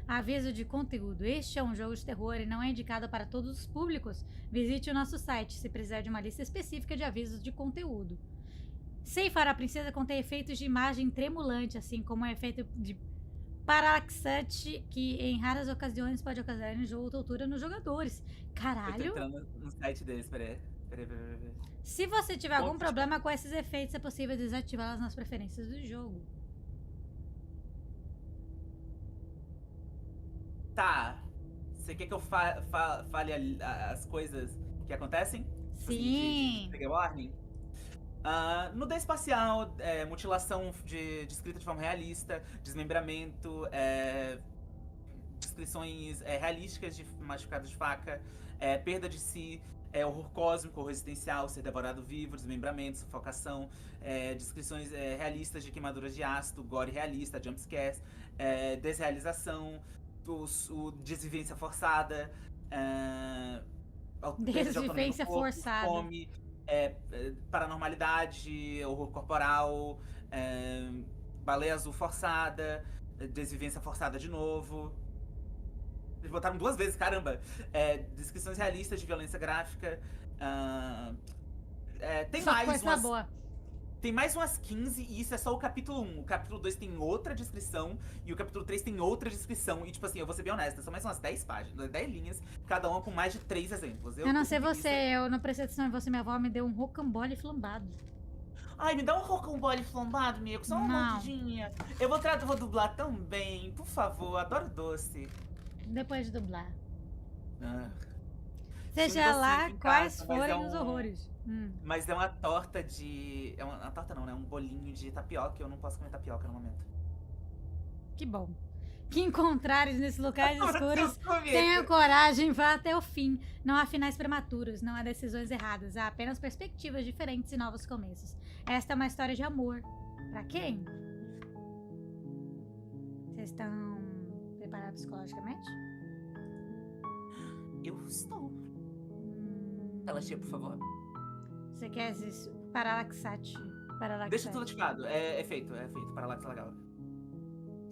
Aviso de conteúdo. Este é um jogo de terror e não é indicado para todos os públicos. Visite o nosso site se precisar de uma lista específica de avisos de conteúdo. Ceifar a princesa contém efeitos de imagem tremulante, assim como o efeito de paralaxante, que em raras ocasiões pode ocasionar enjoo ou tortura nos jogadores. Eu tô Caralho! entrando no site deles, peraí. Peraí. Se você tiver algum Ponto de problema com esses efeitos, é possível desativá-los nas preferências do jogo. Tá. Você quer que eu fale as coisas que acontecem? Tipo assim, de Sim! trigger warning? Nudez espacial, mutilação descrita de forma realista, desmembramento, descrições realísticas de machucados de faca, perda de si, horror cósmico, horror existencial, ser devorado vivo, desmembramento, sufocação, descrições realistas de queimaduras de ácido, gore realista, jumpscares, desrealização, desvivência forçada, perda de autonomia no Desvivência corpo, forçada. fome, paranormalidade, horror corporal, baleia azul forçada, desvivência forçada de novo. Eles botaram 2 vezes, caramba. Descrições realistas de violência gráfica. Tem Só mais coisa umas. boa. Tem mais umas 15 e isso é só o capítulo 1. O capítulo 2 tem outra descrição e o capítulo 3 tem outra descrição. E, tipo assim, eu vou ser bem honesta, são mais umas 10 páginas, 10 linhas, cada uma com mais de 3 exemplos. Eu não Tô sei com você, preguiça. eu não prestei atenção em você, minha avó me deu um rocambole flambado. Ai, me dá um rocambole flambado, Mieko, só uma Não, mordidinha. Vou dublar também, por favor, adoro doce. depois de dublar. Ah, tinha um Seja docinho lá em quais casa, forem os horrores. Mas é uma torta de. Uma torta não, né? Um bolinho de tapioca. Eu não posso comer tapioca no momento. Que bom. Que encontrares nesses locais escuros, tenha Comigo. coragem, vá até o fim. Não há finais prematuros, não há decisões erradas, há apenas perspectivas diferentes e novos começos. Esta é uma história de amor. Pra quem? Vocês estão preparados psicologicamente? Eu estou. Tela cheia, por favor. Você quer esse paralaxate? Deixa tudo ativado. É feito. Paralaxe legal.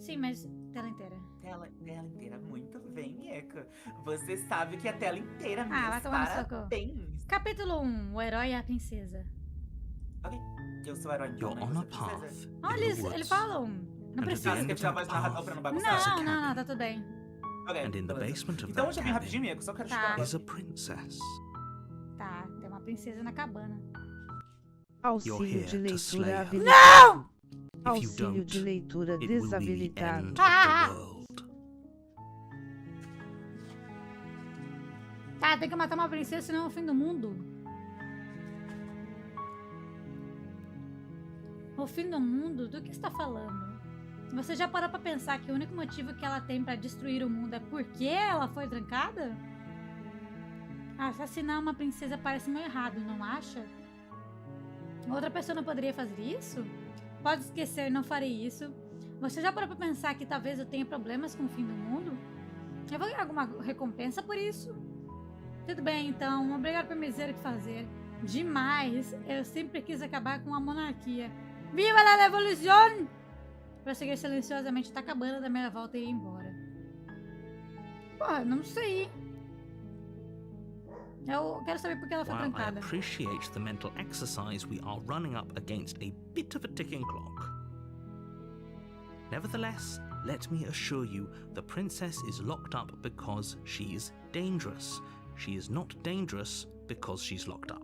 Sim, mas tela inteira. Tela inteira. Muito bem, Mieko. Você sabe que é a tela inteira, Ah, vai meus tomar no soco. parabéns. Capítulo 1. O herói e a princesa. Ok. Eu sou o herói, então, You're né? on Você a é princesa. path in Olha the isso, ele woods. falou. Não And at the precisa. Você end quer of tirar a that voz do narrador path pra não bagunçar? is a Não, cabin. tá tudo bem. Ok, And in the beleza. basement of Então that hoje é bem rapidinho, cabin Mieko. Só quero Tá. chutar uma is a princess. Tá, tem uma princesa na cabana. You're Auxílio here de to slay leitura her. habilitado. If you Auxílio de don't, leitura it will be the desabilitado. end Ah! of the world. Tá, tem que matar uma princesa, senão é o fim do mundo. O fim do mundo? Do que você tá falando? Você já parou pra pensar que o único motivo que ela tem pra destruir o mundo é porque ela foi trancada? Assassinar uma princesa parece meio errado, não acha? Outra pessoa não poderia fazer isso? Pode esquecer, não farei isso. Você já parou pra pensar que talvez eu tenha problemas com o fim do mundo? Eu vou ganhar alguma recompensa por isso? Tudo bem, então. Obrigado por me dizer o que fazer. Demais. Eu sempre quis acabar com a monarquia. Viva la revolução! Prosseguir silenciosamente da cabana da meia volta e ir embora. Porra, não sei. Eu quero saber por que ela foi While I trancada. appreciate the mental exercise, we are running up against a bit of a ticking clock. Nevertheless, let me assure you, the princess is locked up because she's dangerous. She is not dangerous because she's locked up.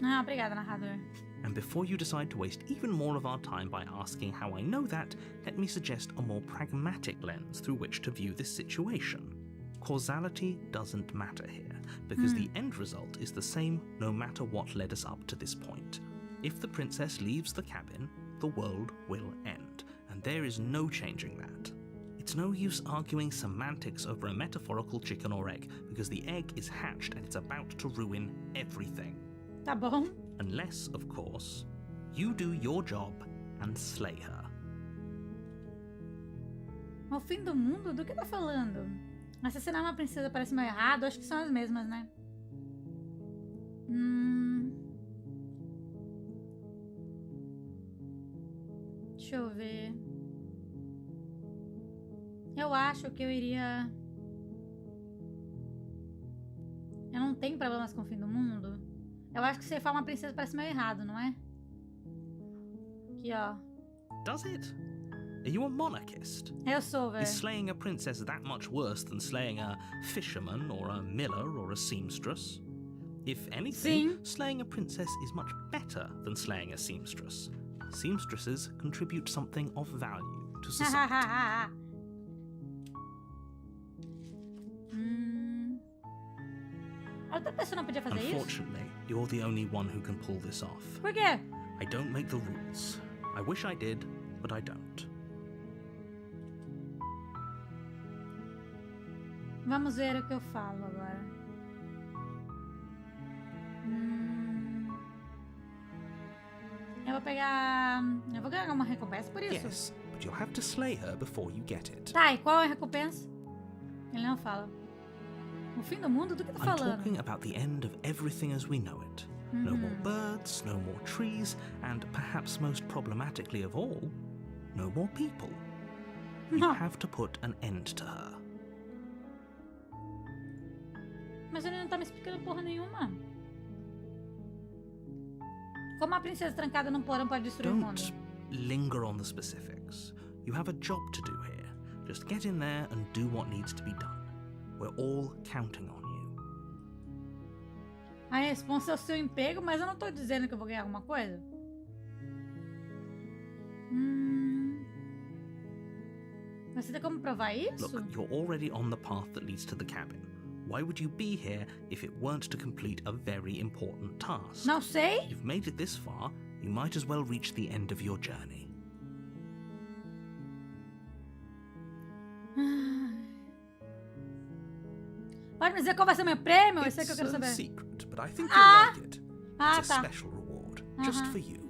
Ah, obrigada, narrador. And before you decide to waste even more of our time by asking how I know that, let me suggest a more pragmatic lens through which to view this situation. Causality doesn't matter here, because the end result is the same no matter what led us up to this point. If the princess leaves the cabin, the world will end, and there is no changing that. It's no use arguing semantics over a metaphorical chicken or egg, because the egg is hatched and it's about to ruin everything. Tá bom. Unless, of course, you do your job and slay her. O fim do mundo? Do que tá falando? Assassinar uma princesa parece meio errado. Acho que são as mesmas, né? Deixa eu ver. Eu acho que eu iria... Eu não tenho problemas com o fim do mundo. Eu acho que ser uma princesa parece meio errado, não é? Aqui, ó. Does it? Are you a monarchist? Eu sou, velho. Is slaying a princess that much worse than slaying a fisherman or a miller or a seamstress? If anything, Sim. slaying a princess is much better than slaying a seamstress. Seamstresses contribute something of value to society. Outra pessoa não podia fazer isso? Unfortunately, you're the only one who can pull this off. Por quê? I don't make the rules. I wish I did, but I don't. Vamos ver o que eu falo agora. Eu vou pegar... Eu vou ganhar uma recompensa por isso? Yes, but you'll have to slay her before you get it. Tá, e qual é a recompensa? Ele não fala. O fim do mundo? Do que tá I'm falando? talking about the end of everything as we know it. No more birds, no more trees, and perhaps most problematically of all, no more people. You Não. have to put an end to her. Mas ele não tá me explicando porra nenhuma. Como a princesa trancada num porão pode destruir o mundo? Don't linger on the specifics. You have a job to do here. Just get in there and do what needs to be done. We're all counting on you. A resposta é o seu emprego, mas eu não tô dizendo que eu vou ganhar alguma coisa. Você tem como provar isso? Look, you're already on the path that leads to the cabin. Why would you be here if it weren't to complete a very important task? Não sei. You've made it this far, you might as well reach the end of your journey. Pode me dizer qual vai ser o meu prêmio? Esse é que eu It's quero a saber. secret, but I think Ah! you'll like it. Ah, It's a tá. special reward, just for you.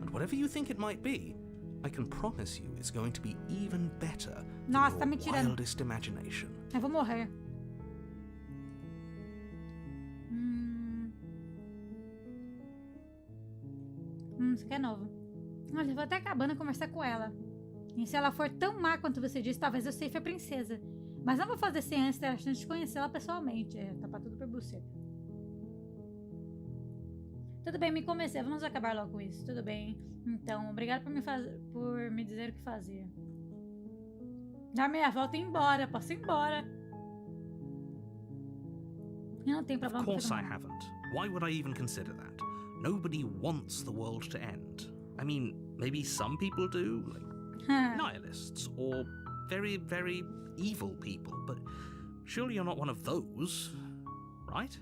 And whatever you think it might be, I can promise you it's going to be even better Nossa, tá than me your tirando. wildest imagination. Eu vou morrer. Isso aqui é novo. Olha, eu vou até acabando a conversar com ela. E se ela for tão má quanto você disse, talvez eu seja a princesa. Mas não vou fazer sem antes ter a chance de conhecê-la pessoalmente. Tá pra tudo por buceta. Tudo bem, me convencer. Vamos acabar logo com isso. Tudo bem. Então, obrigado por me dizer o que fazer. Dar meia volta e ir embora. Posso ir embora. Eu não tenho problema Of course com I isso. haven't. Why would I even consider that? Nobody wants the world to end. I mean, maybe some people do, like nihilists, or very, very evil people, but surely you're not one of those, right?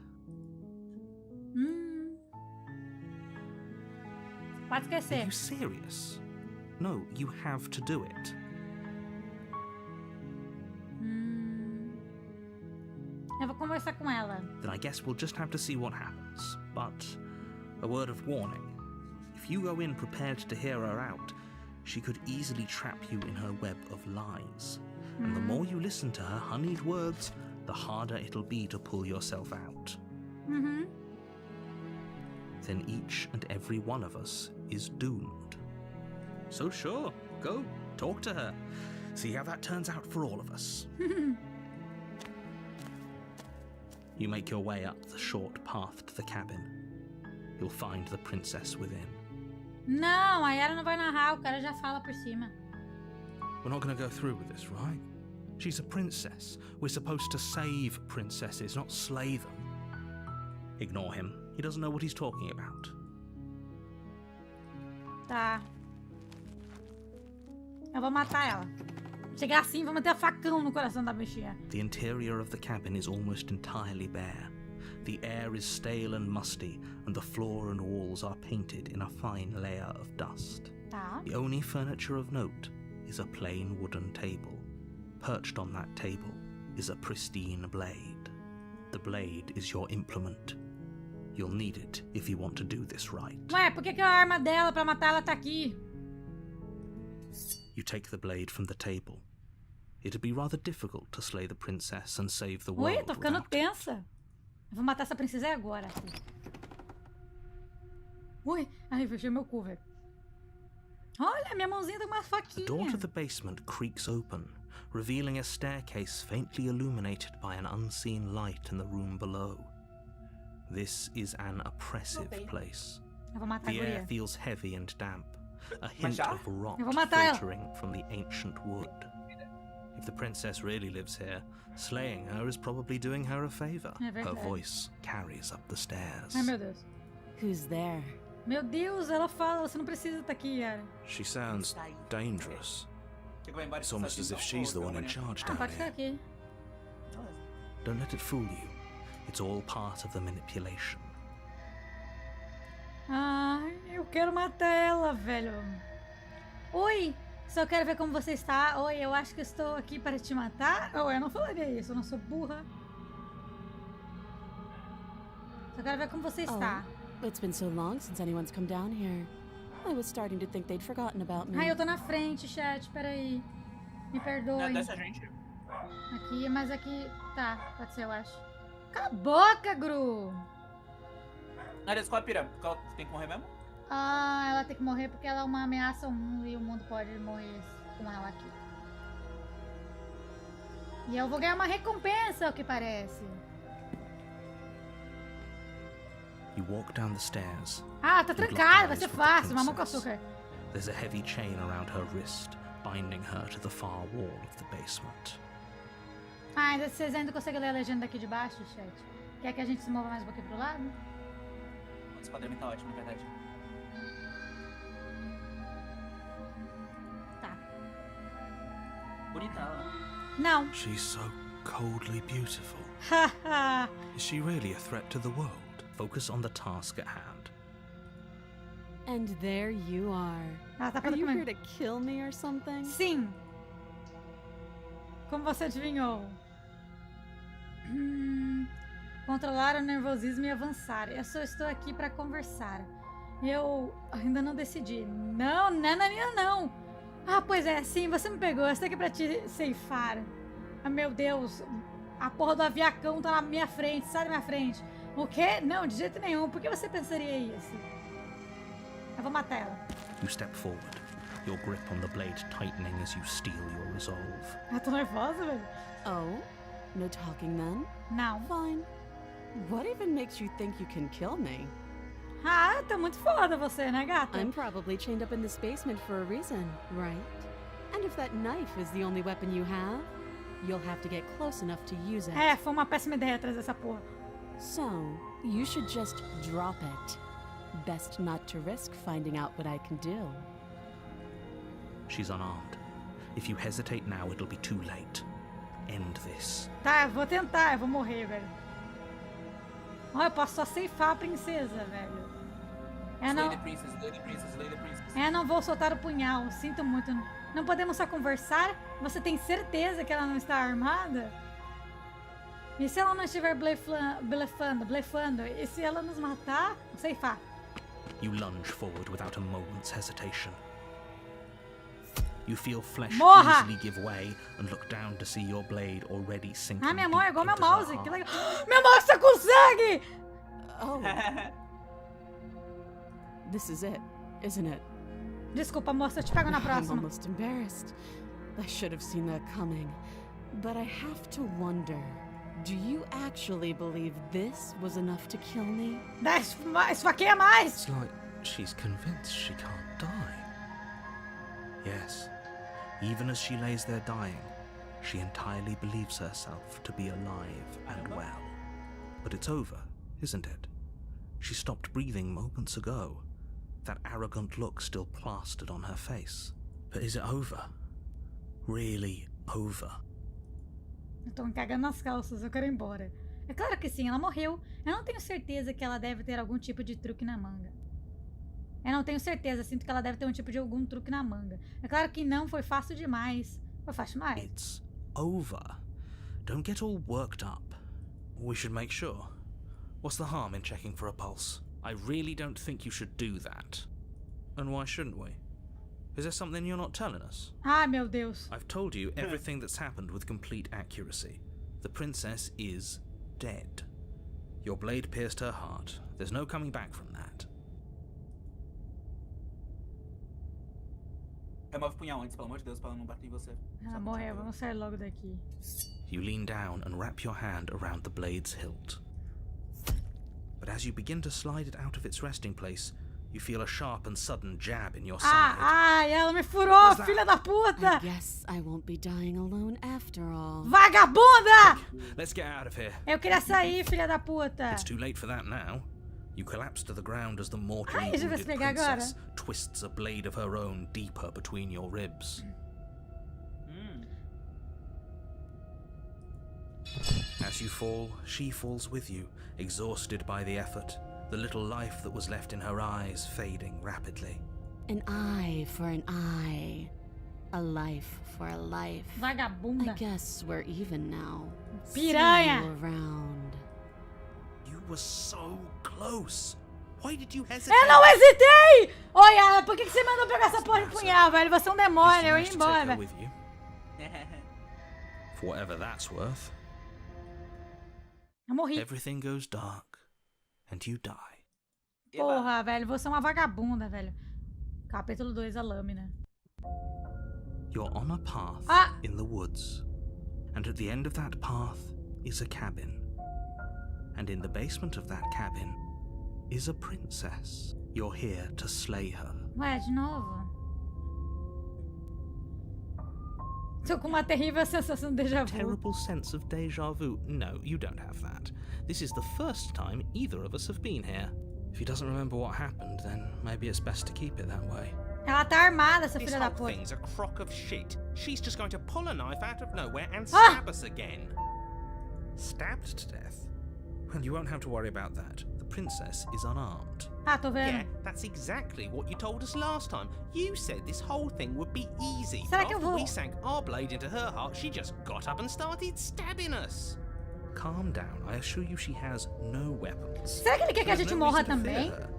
Pode Are esquecer. you serious? No, you have to do it. Eu vou conversar com ela. Then I guess we'll just have to see what happens. But a word of warning. If you go in prepared to hear her out, she could easily trap you in her web of lies. And the more you listen to her honeyed words, the harder it'll be to pull yourself out. Then each and every one of us is doomed. So sure, go, talk to her. See how that turns out for all of us. You make your way up the short path to the cabin. You'll find the princess within. Não, a Yara não vai narrar. O cara já fala por cima. We're not going to go through with this, right? She's a princess. We're supposed to save princesses, not slay them. Ignore him. He doesn't know what he's talking about. Tá. Eu vou matar ela. Chegar assim, vou meter facão no coração da bichinha. The interior of the cabin is almost entirely bare. The air is stale and musty, and the floor and walls are painted in a fine layer of dust. Tá. The only furniture of note is a plain wooden table. Perched on that table is a pristine blade. The blade is your implement. You'll need it if you want to do this right. Ué, por que a arma dela pra matar ela tá aqui? You take the blade from the table. It'd be rather difficult to slay the princess and save the world Ui, tô ficando without it. tensa. Eu vou matar essa princesa agora. Ui, ai, fechei meu cu, velho. Olha, minha mãozinha tá com uma The door to faquinha. the basement creaks open, revealing a staircase faintly illuminated by an unseen light in the room below. This is an oppressive place. Eu vou matar a The air guria. feels heavy and damp, a hint já? of rot Eu vou matar ela. filtering from the ancient wood. If the princess really lives here, slaying her is probably doing her a favor. É Her verdade. voice carries up the stairs. Ai, meu Deus. Who's there? Meu Deus, ela fala, você não precisa estar aqui, Yara. She sounds dangerous. Chegou embora, It's almost as if she's the one in charge Ah, down pode ficar here. aqui. Don't let it fool you. It's all part of the manipulation. Ai, eu quero matar ela, velho. Oi, só quero ver como você está. Oi, eu acho que estou aqui para te matar. Oh, eu não falaria isso, eu não sou burra. Só quero ver como você está. It's been so long since anyone's come down here. I was starting to think they'd forgotten about me. Ai, eu tô na frente, chat, peraí. Me perdoe. Dessa gente. Aqui, mas aqui... Tá, pode ser, eu acho. Cala a boca, Gru! Aliás, qual é a pira? Tem que morrer mesmo? Ah, ela tem que morrer porque ela é uma ameaça ao mundo e o mundo pode morrer com ela aqui. E eu vou ganhar uma recompensa, ao que parece. You walk down the stairs. Ah, tá You lock trancada, vai eyes ser with the fácil, mamão com princess. açúcar. There's a heavy chain around her wrist, binding her to the far wall of the basement. Ah, vocês ainda conseguem ler a legenda daqui de baixo, chat? Quer que a gente se mova mais um pouquinho pro lado? Esse quadrinho tá ótimo, na verdade. Tá. Bonita ela. Não. She's so coldly beautiful. Haha. Is she really a threat to the world? Focus on the task at hand. And there you are. Ela tá Are falando you here comigo. to kill me or something? Sim. Como você adivinhou? Controlar o nervosismo e avançar. Eu só estou aqui para conversar. Eu ainda não decidi. Não, nananina, não. Ah, pois é, sim, você me pegou. Eu estou aqui para te ceifar. Ah, meu Deus. A porra do aviacão tá na minha frente. Sai da minha frente. O quê? Não, de jeito nenhum. Por que você pensaria isso? Eu vou matar ela. You step forward, your grip on the blade tightening as you steel your resolve. Eu tô nervosa, velho. Oh? No talking then? Não. Fine. What even makes you think you can kill me? Ah, tá muito foda você, né, gata? I'm probably chained up in this basement for a reason, right? And if that knife is the only weapon you have, you'll have to get close enough to use it. É, foi uma péssima ideia trazer essa porra. So, you should just drop it. Best not to risk finding out what I can do. She's unarmed. If you hesitate now, it'll be too late. End this. Tá, eu vou tentar, eu vou morrer, velho. Olha, eu posso só ceifar a princesa, velho. Slay the princess, slay the princess, slay the princess. Não vou soltar o punhal, sinto muito. Não podemos só conversar? Você tem certeza que ela não está armada? E se ela não estiver blefando? E se ela nos matar? Ceifar. You lunge forward without a moment's hesitation. You feel flesh Morra! easily give way and look down to see your blade already sinking Ah, minha mão é deep igual meu into her mouse. Que heart. legal. Meu mouse tá com sangue! Oh, this is it, isn't it? Desculpa, moça, eu te pego na I'm próxima. almost embarrassed. I should have seen that coming. But I have to wonder, do you actually believe this was enough to kill me? Esfaqueia mais! It's like she's convinced she can't die. Yes, even as she lays there dying, she entirely believes herself to be alive and well. But it's over, isn't it? She stopped breathing moments ago, that arrogant look still plastered on her face. But is it over? Really over? Eu tô me cagando nas calças, eu quero ir embora. É claro que sim, ela morreu. Eu não tenho certeza que ela deve ter algum tipo de truque na manga. Eu não tenho certeza, sinto que ela deve ter um tipo de algum truque na manga. É claro que não, foi fácil demais. Foi fácil demais. It's over. Don't get all worked up. We should make sure. What's the harm in checking for a pulse? I really don't think you should do that. And why shouldn't we? Is there something you're not telling us? Ai, meu Deus. I've told you everything that's happened with complete accuracy. The princess is dead. Your blade pierced her heart. There's no coming back from that. Remove o punhal antes, pelo amor de Deus, pra ela não bater em você. Ah, morreu. Vamos sair logo daqui. You lean down and wrap your hand around the blade's hilt. But as you begin to slide it out of its resting place, you feel a sharp and sudden jab in your side. Ai, ela me furou, filha da puta! I guess I won't be dying alone after all. Vagabunda! Let's get out of here. Eu queria sair, filha da puta. It's too late for that now. You collapse to the ground as the mortally Ai, deixa eu ver se wounded pegar agora. princess twists a blade of her own deeper between your ribs. As you fall, she falls with you, exhausted by the effort, the little life that was left in her eyes fading rapidly. An eye for an eye. A life for a life. I Vagabunda. guess we're even now. Piranha. See you around. You were so close. Why did you hesitate? Eu não hesitei! Olha, por que você mandou pegar essa porra de punhal, velho? Você é um At least demônio, you eu ia managed to take her embora. with you. For whatever that's worth, Eu morri. everything goes dark, and you die. Porra, velho, você é uma vagabunda, velho. Capítulo 2, a lâmina. You're on a path Ah! in the woods, and at the end of that path is a cabin. And in the basement of that cabin is a princess. You're here to slay her. Ué, de novo? Tô com uma terrível sensação de déjà vu. Terrible sense of deja vu. No, you don't have that. This is the first time either of us have been here. If he doesn't remember what happened, then maybe it's best to keep it that way. Ela tá armada, essa This filha da whole puta. thing's a crock of shit. She's just going to pull a knife out of nowhere and Ah! stab us again. Stabbed to death? Well, you won't have to worry about that. The princess is unarmed. Ah, tô vendo. Yeah, that's exactly what you told us last time. You said this whole thing would be easy. Será que eu After vou- we sank our blade into her heart, she just got up and started stabbing us. Calm down. I assure you she has no weapons. Será que ele quer que a There's gente no morra reason to fear também? her.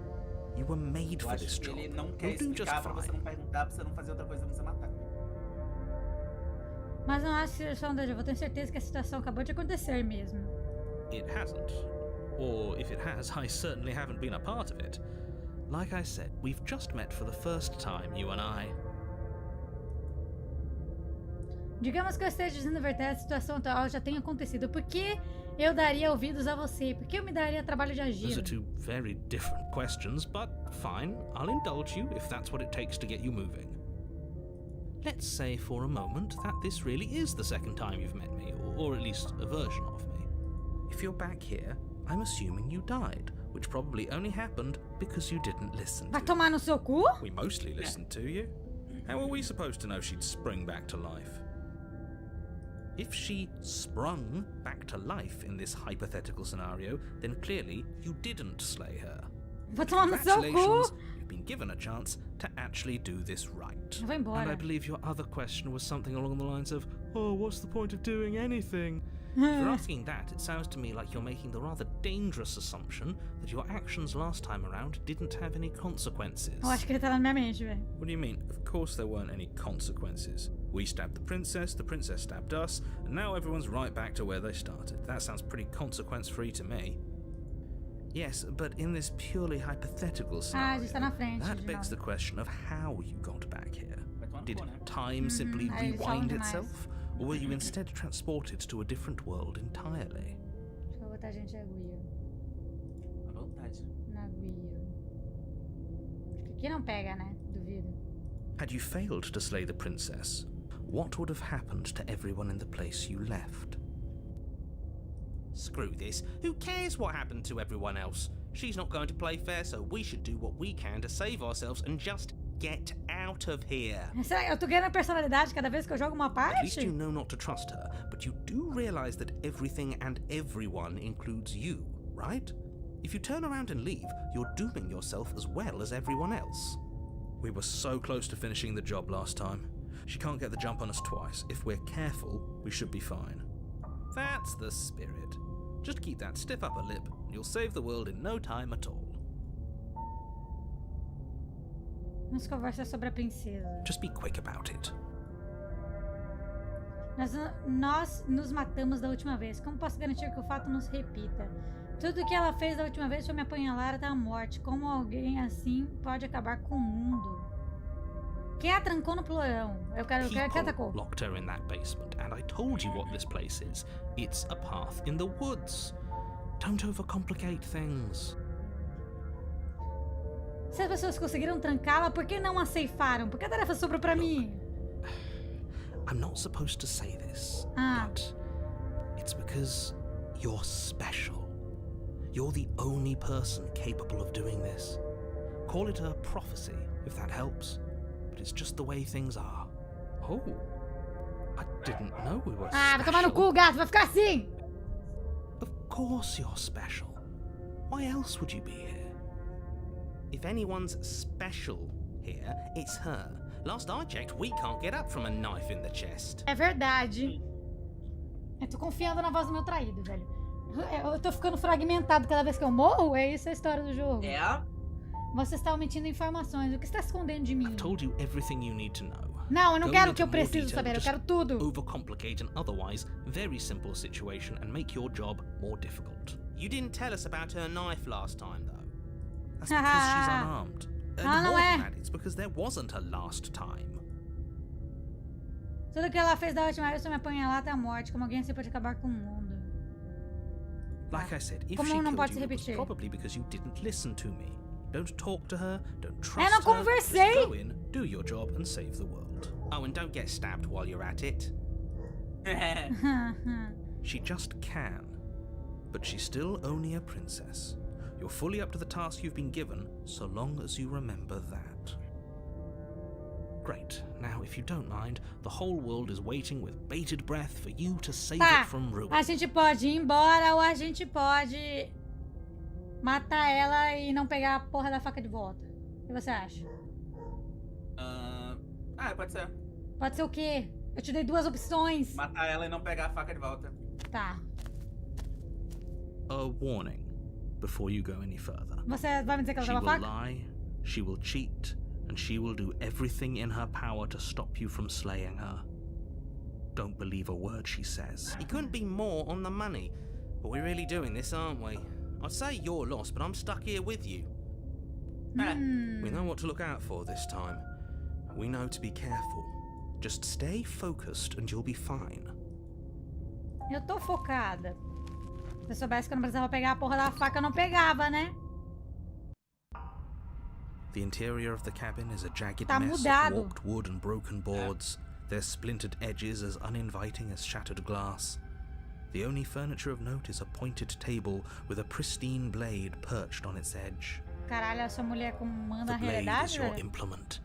You were made Eu for acho this que job. ele não quer You'll do just explicar pra você fine. não perguntar, pra você não fazer outra coisa, pra você matar. Mas não acho que seja só um déjà vu. Tenho certeza que a situação acabou de acontecer mesmo. It hasn't. Or if it has, I certainly haven't been a part of it. Like I said, we've just met for the first time, you and I. Digamos que eu esteja dizendo a verdade, a situação atual já tenha acontecido. Por que eu daria ouvidos a você? Por que eu me daria trabalho de Those agir? are two very different questions, but fine, I'll indulge you if that's what it takes to get you moving. Let's say for a moment that this really is the second time you've met me, or at least a version of me. If you're back here, I'm assuming you died, which probably only happened because you didn't listen Vai to tomar no seu cu? We mostly listened to you. How were we supposed to know she'd spring back to life? If she sprung back to life in this hypothetical scenario, then clearly you didn't slay her. Vou tomar no seu Congratulations, cu? you've been given a chance to actually do this right. Eu vou And I embora. believe your other question was something along the lines of, oh, what's the point of doing anything? If you're asking that, it sounds to me like you're making the rather dangerous assumption that your actions last time around didn't have any consequences. Eu acho que ele tá na minha mente, velho. What do you mean? Of course there weren't any consequences. We stabbed the princess stabbed us, and now everyone's right back to where they started. That sounds pretty consequence-free to me. Yes, but in this purely hypothetical Ah, a scenario, gente tá na frente. that de begs the novo. question of how you got back here. Vai tomar no Did cu, né? time simply Aí eles falam rewind demais. itself? Or were you instead transported to a different world entirely? Deixa eu botar a gente aguia. À vontade. Na aguia. Acho que aqui não pega, né? Duvido. Had you failed to slay the princess, what would have happened to everyone in the place you left? Screw this. Who cares what happened to everyone else? She's not going to play fair, so we should do what we can to save ourselves and just get out of here. Será que eu tô ganhando personalidade cada vez que eu jogo uma At least parte? you know not to trust her, but you do realize that everything and everyone includes you, right? If you turn around and leave, you're dooming yourself as well as everyone else. We were so close to finishing the job last time. She can't get the jump on us twice. If we're careful, we should be fine. That's the spirit. Just keep that stiff upper lip, and you'll save the world in no time at all. Vamos conversar sobre a princesa. Just be quick about it. Nós nos matamos da última vez. Como posso garantir que o fato não se repita? Tudo que ela fez da última vez foi me apunhalar até a morte. Como alguém assim pode acabar com o mundo? Quem a trancou no porão? Eu quero quem atacou. People locked her in that basement, and I told you what this place is. It's a path in the woods. Don't overcomplicate things. Se as pessoas conseguiram trancá-la, por que não a ceifaram? Por que a tarefa sobrou pra mim? I'm not supposed to say this, Ah. but it's because you're special. You're the only person capable of doing this. Call it a prophecy, if that helps. But it's just the way things are. Oh, I didn't know we were Ah, vai tomar no special. cu, gato. Vai ficar assim. Of course you're special. Why else would you be here? If anyone's special here, it's her. Last I checked, we can't get up from a knife in the chest. É verdade. Eu tô confiando na voz do meu traído, velho. Eu tô ficando fragmentado cada vez que eu morro? É isso a história do jogo. É. Você está omitindo informações. O que está escondendo de mim? I've told you everything you need to know. Não, eu não Go quero o into que eu more preciso detail, saber. Eu just quero tudo. Overcomplicate an otherwise very simple situation and make your job more difficult. You didn't tell us about her knife last time, though. That's because she's unarmed. Ah, And não more é. than that, it's because there wasn't a last time. Tudo que ela fez da última vez foi me apanhar até a morte. Como alguém assim pode acabar com o mundo. Like I said, if Como she não killed pode you, se it was repetir? probably because you didn't listen to me. Don't talk to her, don't trust Eu não her. conversei. Just go in, do your job and save the world. Oh, and don't get stabbed while you're at it. She just can. But she's still only a princess. You're fully up to the task you've been given, so long as you remember that. Great. Now, if you don't mind, the whole world is waiting with bated breath for you to save Tá. it from ruin. A gente pode ir embora ou a gente pode matar ela e não pegar a porra da faca de volta. O que você acha? Pode ser. Pode ser o quê? Eu te dei duas opções. Matar ela e não pegar a faca de volta. Tá. A warning before you go any further. Você vai me dizer que ela She tem uma will faca? lie, she will cheat, and she will do everything in her power to stop you from slaying her. Don't believe a word she says. You couldn't be more on the money. But we're really doing this, aren't we? I'd say you're lost, but I'm stuck here with you. We know what to look out for this time. We know to be careful. Just stay focused and you'll be fine. Eu tô focada. Se eu soubesse que eu não precisava pegar a porra da faca, eu não pegava, né? The interior of the cabin is a jagged Tá mess mudado. of warped wood and broken boards, their splintered edges as uninviting as shattered glass. The only furniture of note is a pointed table with a pristine blade perched on its edge. Caralho, essa mulher comanda The a blade is realidade, your velho. implement.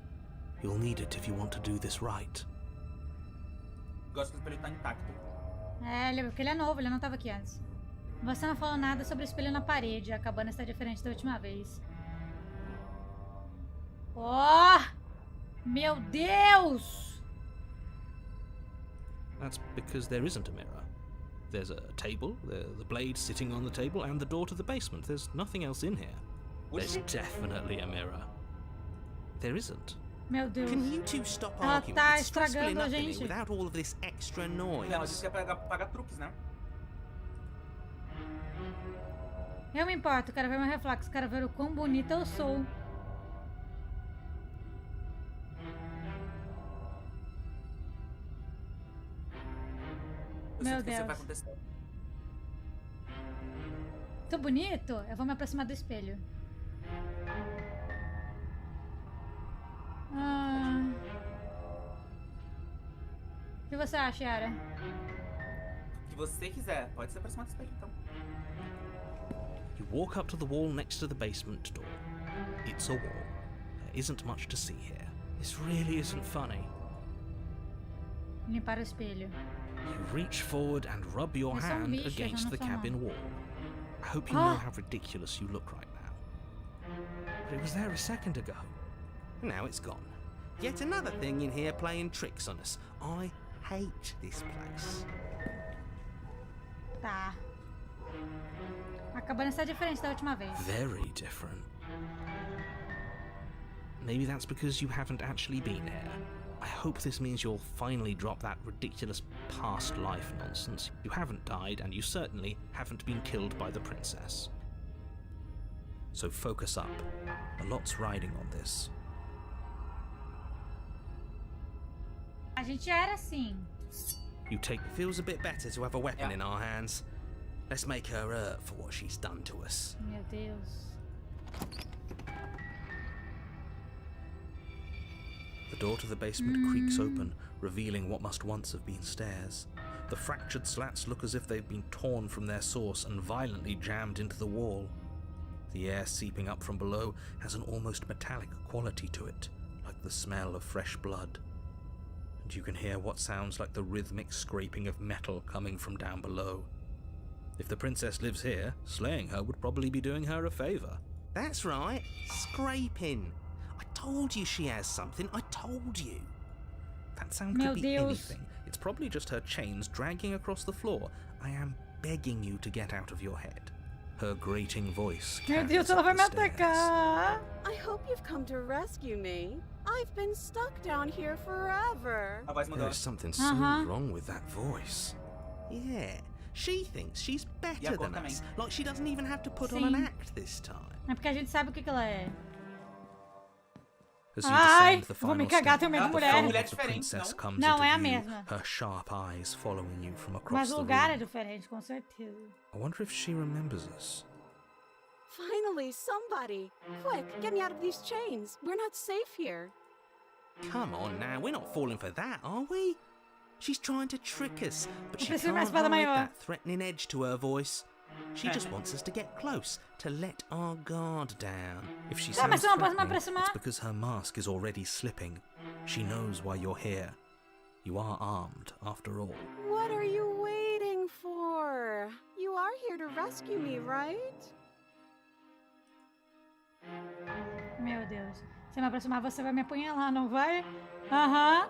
You'll need it if you want to do this right. Gosto que o espelho tá intacto. É, porque ele é novo, ele não tava aqui antes. Você não falou nada sobre o espelho na parede. A cabana está diferente da última vez. Oh! Meu Deus! That's because there isn't a mirror. There's a table, the blade sitting on the table, and the door to the basement. There's nothing else in here. There's definitely a mirror. There isn't. Meu Deus. Can you two stop Ela arguing? tá It's stressful estragando a enough in here gente. without all of this extra noise. Não, a gente quer pagar truques, né? Eu me importo, quero ver meu reflexo, quero ver o quão bonita eu sou. Eu Meu sinto que isso vai Deus. acontecer. Tô bonito? Eu vou me aproximar do espelho. O que você acha, Yara? O que você quiser. Pode se aproximar do espelho, então. You walk up to the wall next to the basement door. It's a wall. There isn't much to see here. This really isn't funny. Limpar o espelho. You reach forward and rub your Eu sou um hand bicho, eu against não the sou cabin humano. wall. I hope you know how ridiculous you look right now. But it was there a second ago. Now it's gone. Yet another thing in here playing tricks on us. I hate this place. Tá. A cabana está diferente da última vez. Very different. Maybe that's because you haven't actually been here. I hope this means you'll finally drop that ridiculous past life nonsense. You haven't died, and you certainly haven't been killed by the princess. So focus up. A lot's riding on this. A gente era assim. It feels a bit better to have a weapon in our hands. Let's make her hurt for what she's done to us. Meu Deus. The door to the basement creaks open, revealing what must once have been stairs. The fractured slats look as if they've been torn from their source and violently jammed into the wall. The air seeping up from below has an almost metallic quality to it, like the smell of fresh blood. And you can hear what sounds like the rhythmic scraping of metal coming from down below. If the princess lives here, slaying her would probably be doing her a favour. That's right, scraping. I told you she has something, I told you. That sound Meu could be Deus. anything. It's probably just her chains dragging across the floor. I am begging you to get out of your head. Her grating voice Meu carries Deus, ela up vai the me stairs. atacar. I hope you've come to rescue me. I've been stuck down here forever. A voz There mudou. is something so Uh-huh. wrong with that voice. Yeah, she thinks she's better a cor than us. também. Like she doesn't even have to put on an Sim. act this time. É porque a gente sabe o que ela é. As you Ai, descend the vou me final cagar, step, tenho medo de Ela mulher. foi the mulher form of the diferente, princess não? comes Não, into é a view, mesma. her sharp eyes following you from across Mas the o lugar é room. diferente, com certeza. I wonder if she remembers us. Finally, somebody. Quick, get me out of these chains. We're not safe here. Come on now, we're not falling for that, are we? She's trying to trick us, but she preciso can't de uma espada hide maior. that threatening edge to her voice. She just wants us to get close, to let our guard down. If she Tá, mas sounds eu não posso me threatening, aproximar. it's because her mask is already slipping. She knows why you're here. You are armed, after all. What are you waiting for? You are here to rescue me, right? Meu Deus. Se eu me aproximar, você vai me apunhalar, não vai? Aham.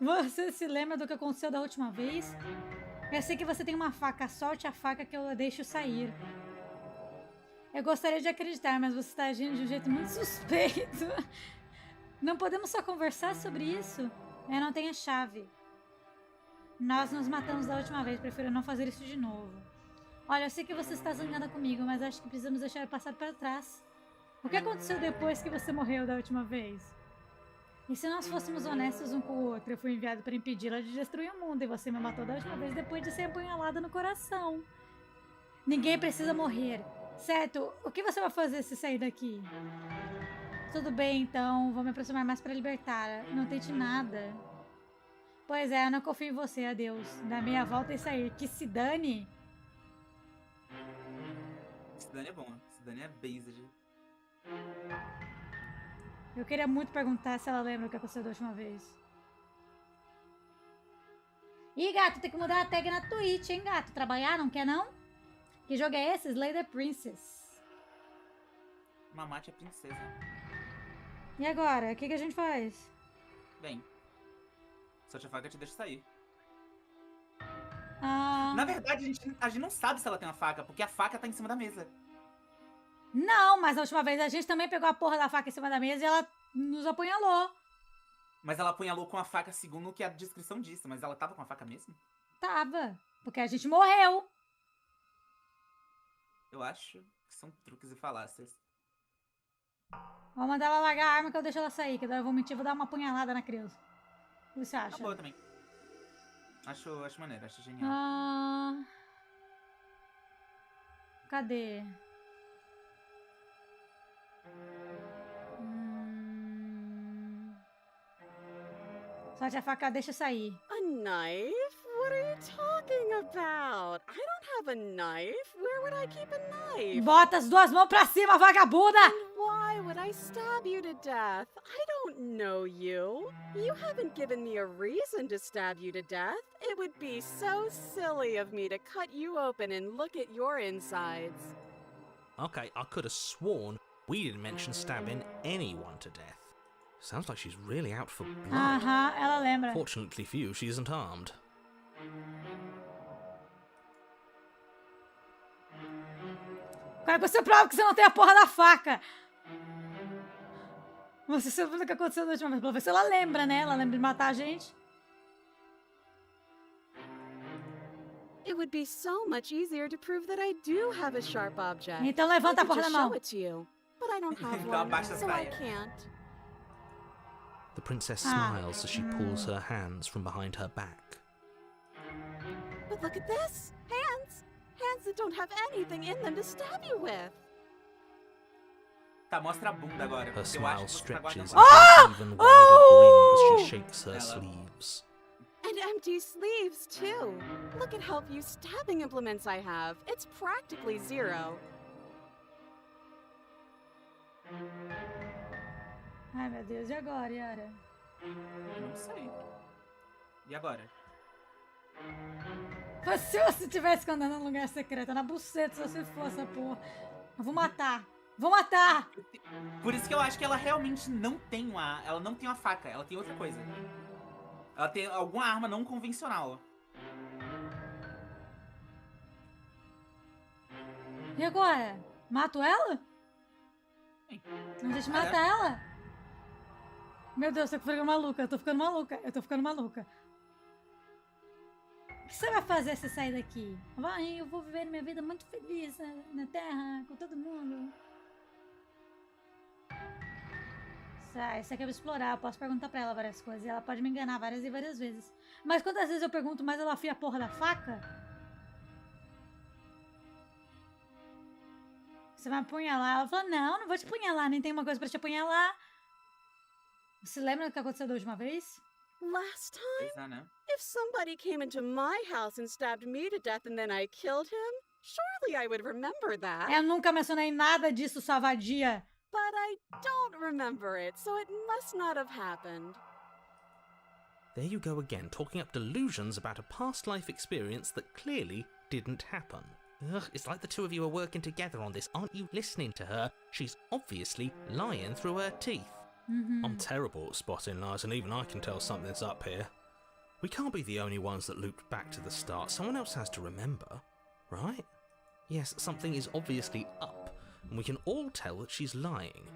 Você se lembra do que aconteceu da última vez? Eu sei que você tem uma faca. Solte a faca que eu deixo sair. Eu gostaria de acreditar, mas você está agindo de um jeito muito suspeito. Não podemos só conversar sobre isso? Eu não tenho a chave. Nós nos matamos da última vez. Prefiro não fazer isso de novo. Olha, eu sei que você está zangada comigo, mas acho que precisamos deixar o passado para trás. O que aconteceu depois que você morreu da última vez? E se nós fôssemos honestos um com o outro, eu fui enviado para impedi-la de destruir o mundo e você me matou da última vez depois de ser apunhalada no coração. Ninguém precisa morrer, certo? O que você vai fazer se sair daqui? Tudo bem, então, vou me aproximar mais para libertá-la. Não tente nada. Pois é, eu não confio em você, adeus. Dá meia volta e sair. Que se dane. Esse Dani é bom. Esse Dani é based. Eu queria muito perguntar se ela lembra o que aconteceu da última vez. Ih, gato, tem que mudar a tag na Twitch, hein, gato? Trabalhar, não quer, não? Que jogo é esse? Slay the Princess. Mamate é princesa. E agora? O que a gente faz? Bem. Solte a faca te deixa sair. Ah, Na verdade, a gente não sabe se ela tem uma faca, porque a faca tá em cima da mesa. não, mas a última vez a gente também pegou a porra da faca em cima da mesa e ela nos apunhalou. Mas ela apunhalou com a faca segundo o que a descrição disse. Mas ela tava com a faca mesmo? Tava, porque a gente morreu. Eu acho que são truques e falácias. Vou mandar ela largar a arma que eu deixo ela sair, que daí eu vou mentir, vou dar uma apunhalada na criança. O que você Tá acha? boa também. Acho maneiro, acho genial. Ah, cadê? Solte a faca, deixa eu sair. A knife? What are you talking about? I don't have a knife. Where would I keep a knife? Bota as duas mãos pra cima, vagabunda! And why would I stab you to death? I don't know you. You haven't given me a reason to stab you to death. It would be so silly of me to cut you open and look at your insides. Okay, I could have sworn we didn't mention stabbing anyone to death. Sounds like she's really out for blood. Aham, ela lembra. Fortunately for you, she isn't armed. Cara, você prova que você não tem a porra da faca. Você sabe o que aconteceu da última vez. Pelo menos ela lembra, né? Ela lembra de matar a gente. It would be so much easier to prove that I do have a sharp object. Então levanta I a could porra da just mão. show it to you, but I don't have Então one, abaixa a so I saia. can't. The princess smiles as she pulls her hands from behind her back. But look at this! Hands! Hands that don't have anything in them to stab you with! Tá, mostra a bunda agora. Her Eu smile acho que você tá stretches guardando- into an even wider grin as she shakes her Hello. sleeves. And empty sleeves, too! Look at how few stabbing implements I have. It's practically zero. Ai, meu Deus, e agora, Yara? Eu não sei. E agora? Mas se você tivesse andando num lugar secreto, na buceta, se você for essa porra. Eu vou matar. Vou matar! Por isso que eu acho que ela realmente não tem ela não tem uma faca, ela tem outra coisa. Ela tem alguma arma não convencional. E agora? Mato ela? Sim. Não deixa eu matar ela? Meu Deus, eu tô ficando maluca, eu tô ficando maluca, eu tô ficando maluca. O que você vai fazer se sair daqui? Vai, eu vou viver minha vida muito feliz na Terra, com todo mundo. Sai, você quer me explorar, eu posso perguntar pra ela várias coisas e ela pode me enganar várias e várias vezes. Mas quantas vezes eu pergunto, mas ela afia a porra da faca? Você vai apunhalar? Ela fala, não vou te apunhalar, nem tem uma coisa pra te apunhalar. Você lembra do que aconteceu da última vez? Last time? Pois é, né? If somebody came into my house and stabbed me to death and then I killed him, surely I would remember that. Eu nunca mencionei nada disso, sua vadia. But I don't remember it, so it must not have happened. There you go again, talking up delusions about a past life experience that clearly didn't happen. Ugh, it's like the two of you are working together on this. Aren't you listening to her? She's obviously lying through her teeth. I'm terrible at spotting lies, and even I can tell something's up here. We can't be the only ones that looped back to the start. Someone else has to remember, right? Yes, something is obviously up, and we can all tell that she's lying.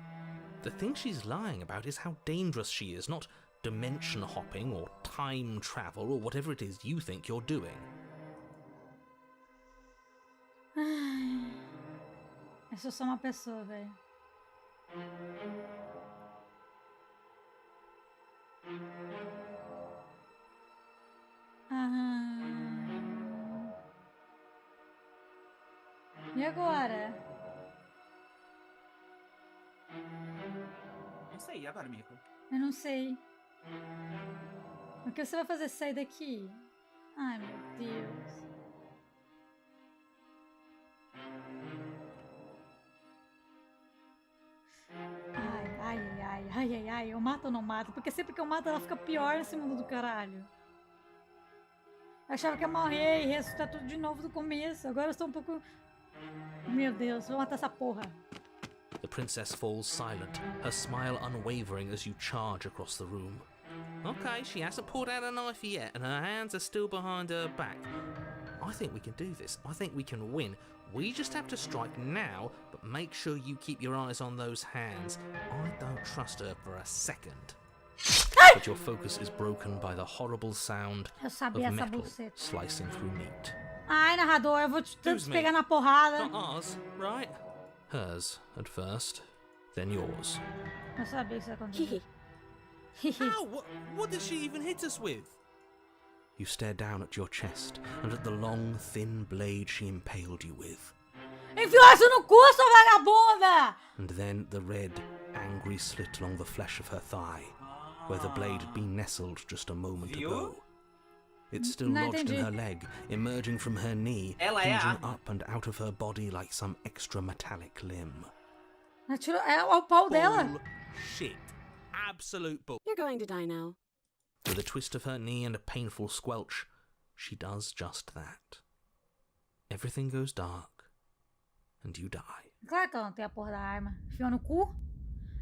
The thing she's lying about is how dangerous she is, not dimension hopping or time travel or whatever it is you think you're doing. Ai, eu sou só uma pessoa, velho. E agora? Não sei, e agora, Mieko? Eu não sei. O que você vai fazer se sair daqui? Ai, meu Deus. Ai, eu mato ou não mato? Porque sempre que eu mato ela fica pior nesse mundo do caralho. Eu achava que ia morrer e ressuscitar tudo de novo do começo. Agora eu estou um pouco... Meu Deus, vou matar essa porra. The princess falls silent, her smile unwavering as you charge across the room. Okay, she hasn't pulled out a knife yet, and her hands are still behind her back. I think we can do this. I think we can win. We just have to strike now, but make sure you keep your eyes on those hands. I don't trust her for a second. But your focus is broken by the horrible sound Eu of sabia essa metal buceta. slicing through meat. Ai, narrador, eu vou te Who's pegar me? na porrada. Not ours, right? Hers at first, then yours. Eu sabia que isso ia acontecer. Ow! What did she even hit us with? You stare down at your chest and at the long, thin blade she impaled you with. Enfiou isso no cu, sua vagabunda! And then the red, angry slit along the flesh of her thigh, where the blade had been nestled just a moment Viu? ago. It's still Não lodged in entendi. her leg, emerging from her knee, Ela é a hinging arma. up and out of her body like some extra metallic limb. Ela tirou... É o pau dela. Bullshit. Absolute bull. You're going to die now. With a twist of her knee and a painful squelch, she does just that. Everything goes dark, and you die. Claro que ela não tem a porra da arma. Enfiou no cu?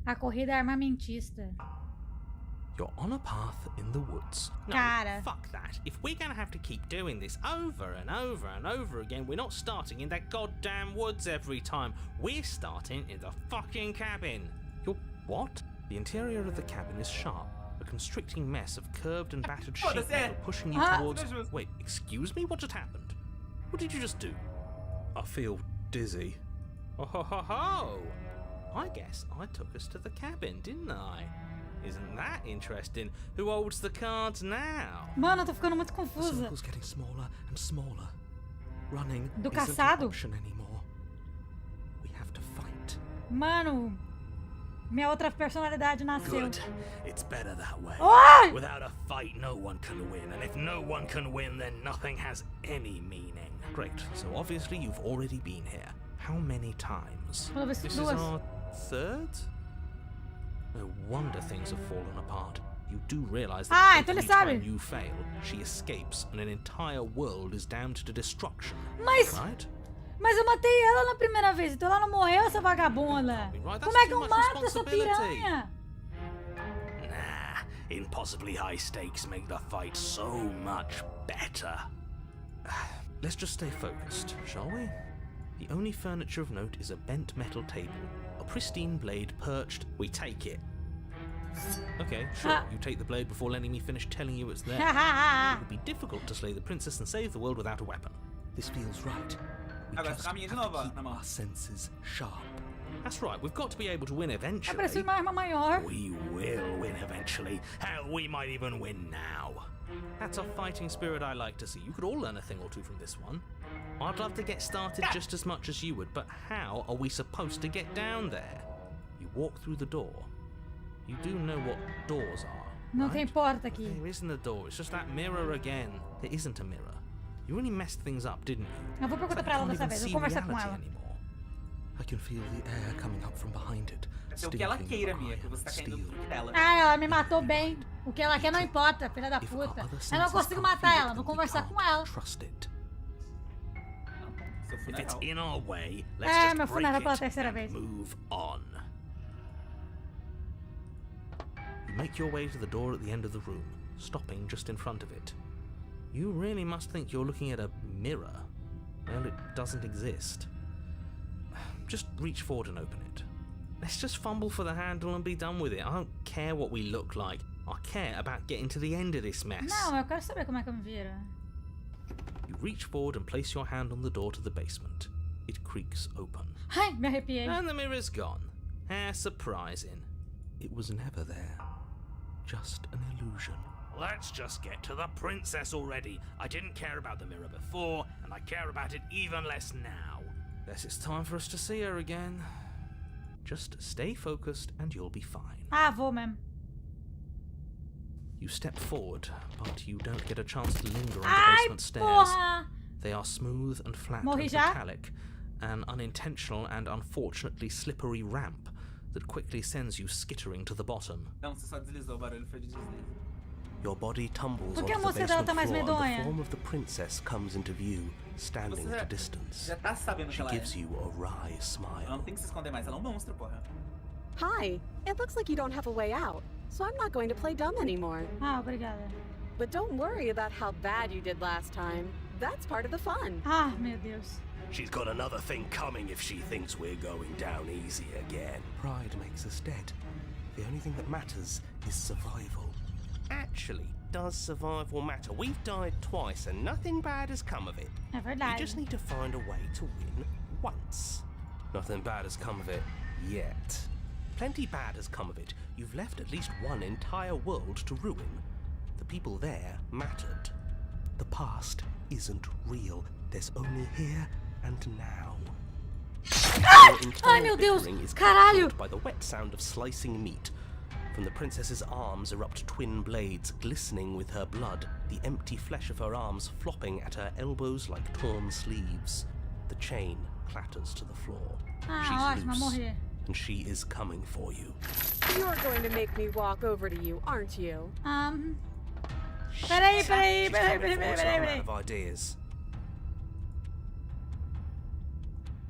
A corrida é armamentista. You're on a path in the woods. No, Cara. fuck that. If we're gonna have to keep doing this over and over and over again, we're not starting in that goddamn woods every time. We're starting in the fucking cabin. You're what? The interior of the cabin is sharp, a constricting mess of curved and battered sheet Foda-se. metal pushing you Ah. towards... Não é justo. Wait, excuse me? What just happened? What did you just do? I feel dizzy. Oh ho ho ho! I guess I took us to the cabin, didn't I? Isn't that interesting? Who holds the cards now? Mano, eu tô ficando muito The confusa. circle's getting smaller and smaller. Running Do isn't caçado? an option anymore. We have to fight. Mano, minha outra personalidade nasceu. Good. It's better that way. Ai! Without a fight, no one can win. And if no one can win, then nothing has any meaning. Great, so obviously you've already been here. How many times? Pelo visto, This is duas. our third? No wonder things have fallen apart. You do realize Ah, that então ele every time sabe. you fail, she escapes and an entire world is damned to destruction. Mas, Right? mas eu matei ela na primeira vez, então ela não morreu, essa vagabunda. Right, that's Como é que too eu much mato essa responsibility. piranha? Nah, impossibly high stakes make the fight so much better. Let's just stay focused, shall we? The only furniture of note is a bent metal table, a pristine blade perched. We take it. Okay, sure. Ah. You take the blade before letting me finish telling you it's there. Hahaha. It would be difficult to slay the princess and save the world without a weapon. This feels right. We Agora, just caminha de have to novo, keep na mão. our senses sharp. That's right, we've got to be able to win Eu eventually. preciso de uma arma maior. We will win eventually. Hell, we might even win now. That's a fighting spirit I like to see. You could all learn a thing or two from this one. I'd love to get started just as much as you would, but how are we supposed to get down there? You walk through the door. You do know what doors are, Não right? tem porta aqui. There isn't a door, it's just that mirror again. There isn't a mirror. You really messed things up, didn't you? Eu vou It's perguntar like pra I ela can't dessa even vez, eu see vou conversar com reality ela. anymore. I can feel the air coming up from behind it. É o que ela stinking queira, of Mieko. iron Você tá and caindo no steel. truque dela. Ah, ela me matou bem. O que ela quer não importa, filha da If our puta. other Eu não senses consigo can't matar feel ela, it, vou then we conversar can't com ela. Trust it. Seu If it's funeral. in our way, let's É, just meu break funeral pela it terceira and vez. move on. You make your way to the door at the end of the room, stopping just in front of it. You really must think you're looking at a mirror. Well, it doesn't exist. Just reach forward and open it. Let's just fumble for the handle and be done with it. I don't care what we look like. I care about getting to the end of this mess. Não, eu quero saber como é que eu me viro. You reach forward and place your hand on the door to the basement. It creaks open. Ai, me arrepiei. And the mirror's gone. How surprising. It was never there. Just an illusion. Let's just get to the princess already. I didn't care about the mirror before, and I care about it even less now. Guess it's time for us to see her again. Just stay focused and you'll be fine. Ah, vou mesmo. You step forward, but you don't get a chance to linger on the Ai, basement stairs. porra! They are smooth and flat Morri and já? metallic, an unintentional and unfortunately slippery ramp that quickly sends you skittering to the bottom. Não, você só deslizou. O barulho foi de deslize. Your body tumbles Por que a onto the música dela basement tá mais floor and medonha? the form of the princess comes into view, standing Você at a distance. já tá sabendo que She ela é. gives you a wry Ela smile. não tem que se esconder mais. Ela é um monstro, porra. Hi, it looks like you don't have a way out, so I'm not going to play dumb anymore. Ah, obrigada. But don't worry about how bad you did last time. That's part of the fun. Ah, meu Deus. She's got another thing coming if she thinks we're going down easy again. Pride makes us dead. The only thing that matters is survival. Actually, does survival matter? We've died twice and nothing bad has come of it. É You verdade. just need to find a way to win once. Nothing bad has come of it yet. Plenty bad has come of it. You've left at least one entire world to ruin. The people there mattered. The past isn't real. There's only here and now. Your internal Ai, meu Deus! bickering is Caralho! cut by the wet sound of slicing meat. From the princess's arms erupt twin blades, glistening with her blood, the empty flesh of her arms flopping at her elbows like torn sleeves. The chain clatters to the floor. Ah, She's ótimo, loose, morrer. and she is coming for you. You're going to make me walk over to you, aren't you? Peraí. She's coming for us, I'm Peraí. out of ideas.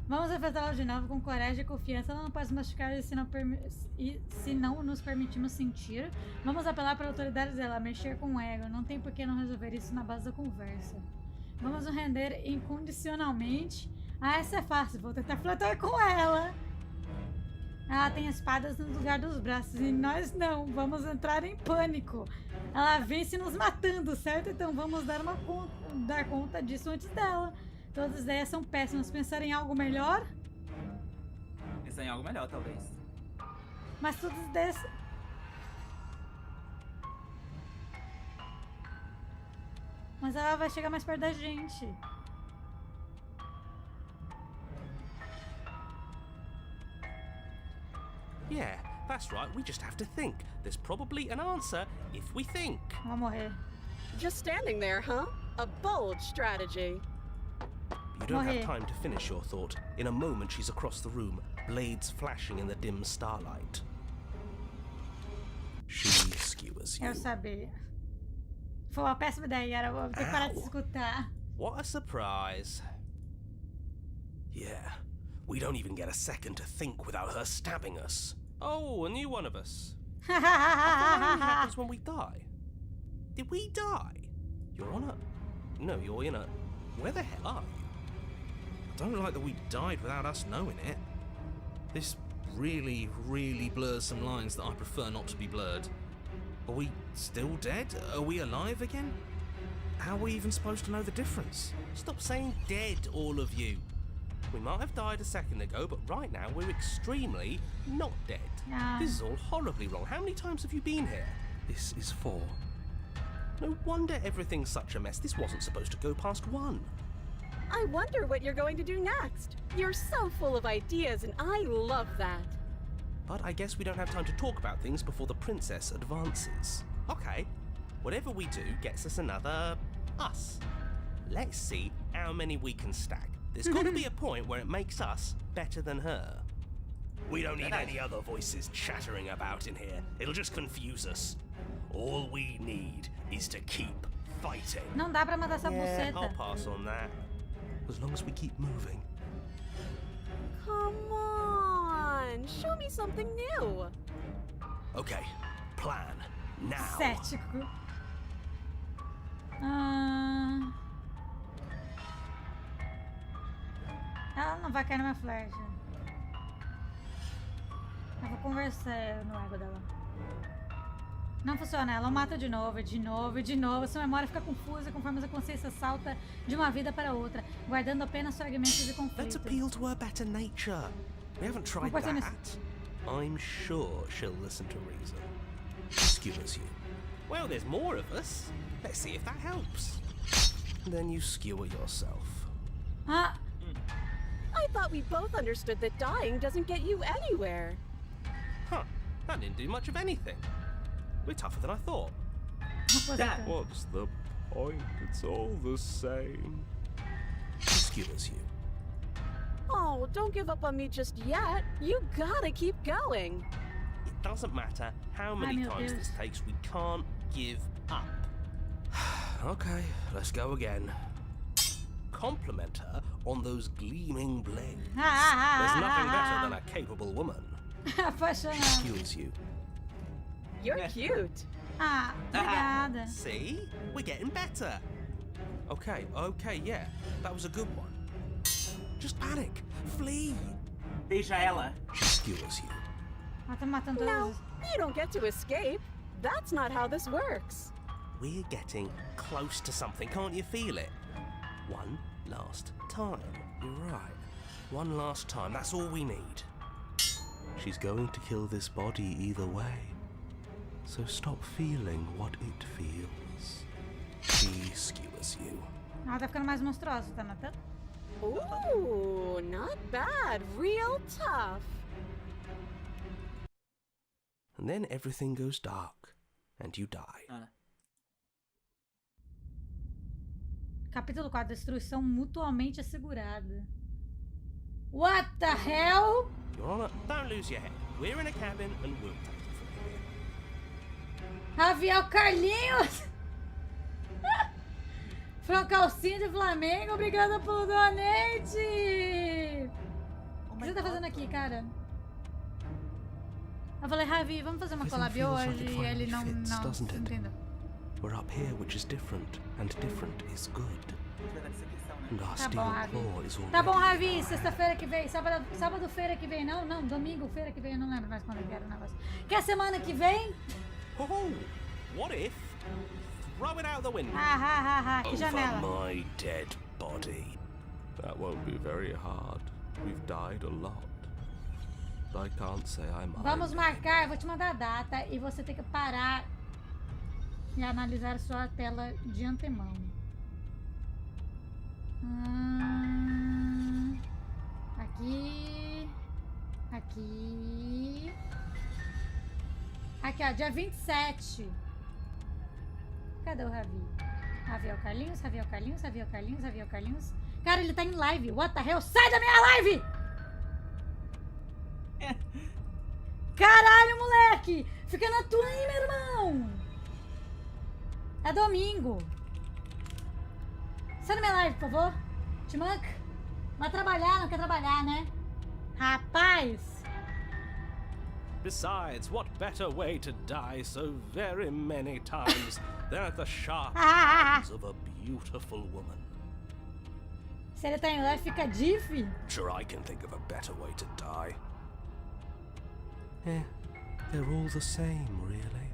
Vamos enfrentá-la de novo com coragem e confiança. Ela não pode se machucar e se não nos permitirmos sentir. Vamos apelar para a autoridade dela, mexer com o ego. Não tem por que não resolver isso na base da conversa. Vamos nos render incondicionalmente. Ah, essa é fácil. Vou tentar flertar com ela. Ela tem espadas no lugar dos braços e nós não. Vamos entrar em pânico. Ela vence nos matando, certo? Então vamos dar conta disso antes dela. Todas as ideias são péssimas. Pensar em algo melhor? Pensar em algo melhor, talvez. Mas todas as ideias... Mas ela vai chegar mais perto da gente. Yeah, that's right, we just have to think. There's probably an answer if we think. Vou morrer. Just standing there, huh? A bold strategy. You don't have Morrer. time to finish your thought. In a moment, she's across the room, blades flashing in the dim starlight. She skewers you. Eu sabia. Foi uma péssima ideia, era eu ter que parar de escutar. What a surprise. Yeah, we don't even get a second to think without her stabbing us. Oh, a new one of us. That only happens when we die. Did we die? You're on a... No, you're in a... Where the hell are you? I don't like that we died without us knowing it. This really, really blurs some lines that I prefer not to be blurred. Are we still dead? Are we alive again? How are we even supposed to know the difference? Stop saying dead, all of you. We might have died a second ago, but right now we're extremely not dead. Yeah. This is all horribly wrong. How many times have you been here? This is 4. No wonder everything's such a mess. This wasn't supposed to go past 1. I wonder what you're going to do next. You're so full of ideas, and I love that. But I guess we don't have time to talk about things before the princess advances. Okay, whatever we do gets us another us. Let's see how many we can stack. There's got to be a point where it makes us better than her. We don't need any other voices chattering about in here. It'll just confuse us. All we need is to keep fighting. Não dá pra matar essa Yeah, I'll buceta. pass on that. As long as we keep moving. Come on, show me something new. Okay, plan. Now. Cético. Ela não vai cair na minha flecha. Eu vou conversar no ego dela. Não funciona, ela mata de novo, de novo, de novo. Sua memória fica confusa conforme a consciência salta de uma vida para outra, guardando apenas fragmentos de Let's conflitos. appeal to her better nature. We haven't tried Pode ser that. I'm sure she'll listen to reason. Skewers you. Well, there's more of us. Let's see if that helps. Then you skewer yourself. Ah, I thought we both understood that dying doesn't get you anywhere. Huh, that didn't do much of anything. We're tougher than I thought. uma That coisa. What's the point? It's all the same. She skewers you. Oh, don't give up on me just yet. You gotta keep going. It doesn't matter how many meu times Deus. this takes, we can't give up. Okay, let's go again. Compliment her on those gleaming blades. There's nothing better than a capable woman. Apaixonada. Skewers you. You're Yeah. cute. Ah, obrigada. See? We're getting better. Okay, yeah. That was a good one. Just panic. Flee. Deixa ela. She skewers you. Ela tá matando No, todos. you don't get to escape. That's not how this works. We're getting close to something. Can't you feel it? One last time. You're right. One last time. That's all we need. She's going to kill this body either way. So stop feeling what it feels. She skewers you. Ela tá ficando mais monstruosa, tá notando? Ooh, not bad. Real tough. And then everything goes dark, and you die. Capítulo 4, destruição mutuamente assegurada. What the hell? Your Honor, don't lose your head. We're in a cabin, and we'll take it from here. Raviel Carlinhos! Francalcinho de Flamengo, obrigada pelo donate! O que você tá fazendo aqui, cara? Eu falei, Ravi, vamos fazer uma collab hoje? E ele não entendeu. We're up here, which is different, and different is good. And our Tá bom, steel Ravi. claw is already Tá bom, Ravi, sexta-feira que vem, sábado-feira que vem, não, domingo, feira que vem, eu não lembro mais quando que era o negócio. Quer semana que vem? Oh, what if? Throw it out the window. Que janela. Over my dead body. That won't be very hard. We've died a lot. I can't say I'm Vamos marcar, eu vou te mandar a data e você tem que parar e analisar sua tela de antemão. Aqui. Aqui. Aqui, ó, dia 27. Cadê o Ravi? Ravi é o Carlinhos, Ravi é o Carlinhos, Ravi é o Carlinhos, Ravi é o Carlinhos. Cara, ele tá em live. What the hell? Sai da minha live! Caralho, moleque! Fica na tua aí, meu irmão! É domingo. Sai da minha live, por favor. Te manca. Vai trabalhar, não quer trabalhar, né? Rapaz! Besides, what better way to die so very many times than at the sharp Ah! hands of a beautiful woman? Se ele tá em live, fica diff. Sure, I can think of a better way to die. They're all the same, really.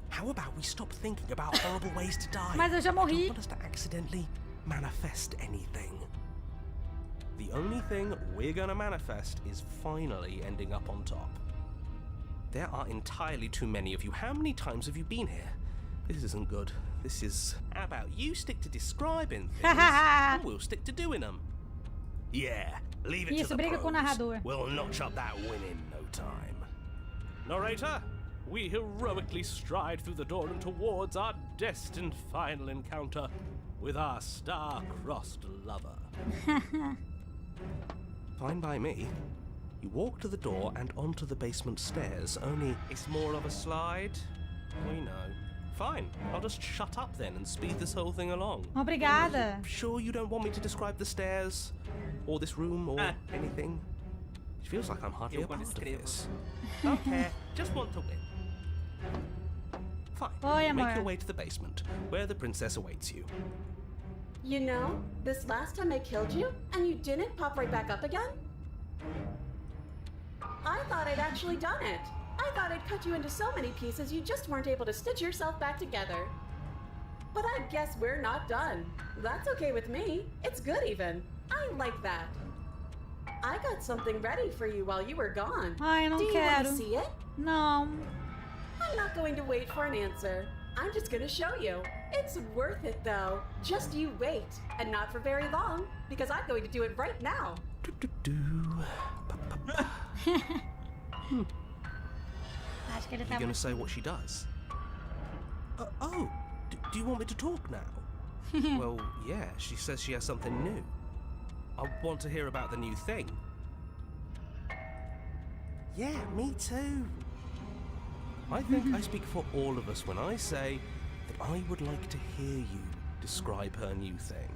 How about we stop thinking about horrible ways to die? Mas eu já I don't morri. want us to accidentally manifest anything. The only thing we're gonna manifest is finally ending up on top. There are entirely too many of you. How many times have you been here? This isn't good. This is... How about you stick to describing things and we'll stick to doing them? Yeah, leave it Isso, to the briga com o pros. narrador. We'll notch up that win in no time. Narrator, we heroically stride through the door and towards our destined final encounter with our star-crossed lover. Fine by me. You walk to the door and onto the basement stairs, only it's more of a slide. We know. Fine, I'll just shut up then and speed this whole thing along. Obrigada. Sure you don't want me to describe the stairs, or this room, or anything? It feels like I'm hardly Eu a part of escrevo. this. Okay, just want to win. Fine, Oi, make amor. your way to the basement, where the princess awaits you. You know, this last time I killed you, and you didn't pop right back up again? I thought I'd actually done it. I thought I'd cut you into so many pieces you just weren't able to stitch yourself back together. But I guess we're not done. That's okay with me. It's good even. I like that. I got something ready for you while you were gone. Ai, eu não Do you want quero. to see it? Não. I'm not going to wait for an answer. I'm just going to show you. It's worth it though. Just you wait. And not for very long, because I'm going to do it right now. Acho que ele You're tá gonna say what she does? Do you want me to talk now? Well, yeah, she says she has something new. I want to hear about the new thing. Yeah, me too. I think I speak for all of us when I say that I would like to hear you describe her new thing.